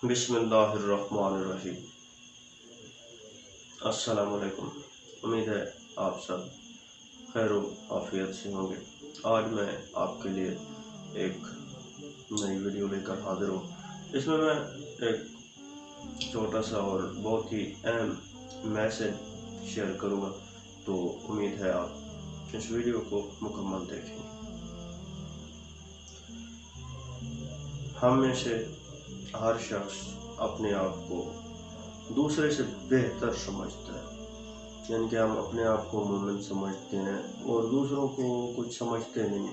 बिस्मिल्लाहिर्रहमानिर्रहीम। अस्सलाम वालेकुम। उम्मीद है आप सब खैर आफियत से होंगे। आज मैं आपके लिए एक नई वीडियो लेकर हाजिर हूँ। इसमें मैं एक छोटा सा और बहुत ही अहम मैसेज शेयर करूँगा, तो उम्मीद है आप इस वीडियो को मुकम्मल देखेंगे। हम में से हर शख्स अपने आप को दूसरे से बेहतर समझता है, यानी कि हम अपने आप को मोमिन समझते हैं और दूसरों को कुछ समझते नहीं।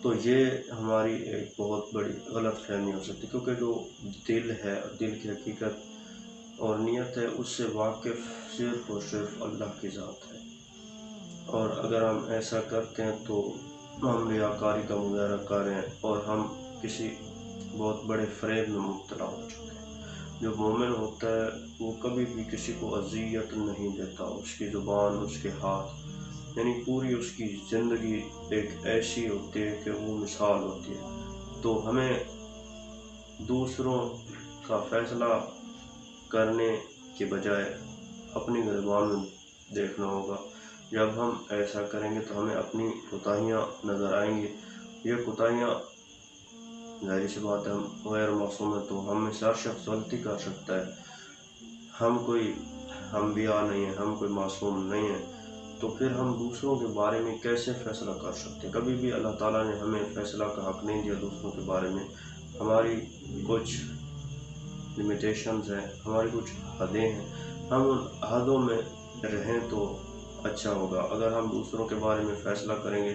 तो ये हमारी एक बहुत बड़ी गलत फहमी हो सकती है, क्योंकि जो दिल है, दिल की हकीकत और नीयत है, उससे वाकिफ़ सिर्फ़ और सिर्फ अल्लाह की ज़ात है। और अगर हम ऐसा करते हैं तो हम रियाकारी का मुजाहरा कर रहे हैं और हम किसी बहुत बड़े फ़रेब में मुब्तला हो चुके हैं। जो मोमिन होता है वो कभी भी किसी को अज़ियत नहीं देता। उसकी ज़ुबान, उसके हाथ, यानी पूरी उसकी ज़िंदगी एक ऐसी होती है कि वो मिसाल होती है। तो हमें दूसरों का फ़ैसला करने के बजाय अपनी ज़ुबान में देखना होगा। जब हम ऐसा करेंगे तो हमें अपनी कोताहियाँ नज़र आएंगी। ये कोताहियाँ ज़ाहिर सी बात है, हम गैर मासूम है, तो हम में से हर शख्स गलती कर सकता है। हम कोई अंबिया नहीं है, हम कोई मासूम नहीं है। तो फिर हम दूसरों के बारे में कैसे फ़ैसला कर सकते हैं? कभी भी अल्लाह ताला ने हमें फ़ैसला का हक़ नहीं दिया दूसरों के बारे में। हमारी कुछ लिमिटेशंस हैं, हमारी कुछ हदें हैं। हम उन हदों में रहें तो अच्छा होगा। अगर हम दूसरों के बारे में फ़ैसला करेंगे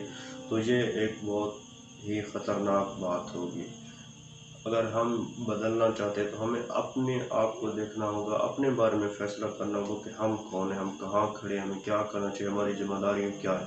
तो ये एक बहुत ही ख़तरनाक बात होगी। अगर हम बदलना चाहते हैं तो हमें अपने आप को देखना होगा, अपने बारे में फ़ैसला करना होगा कि हम कौन हैं, हम कहाँ खड़े हैं, हमें क्या करना चाहिए, हमारी ज़िम्मेदारियाँ क्या है।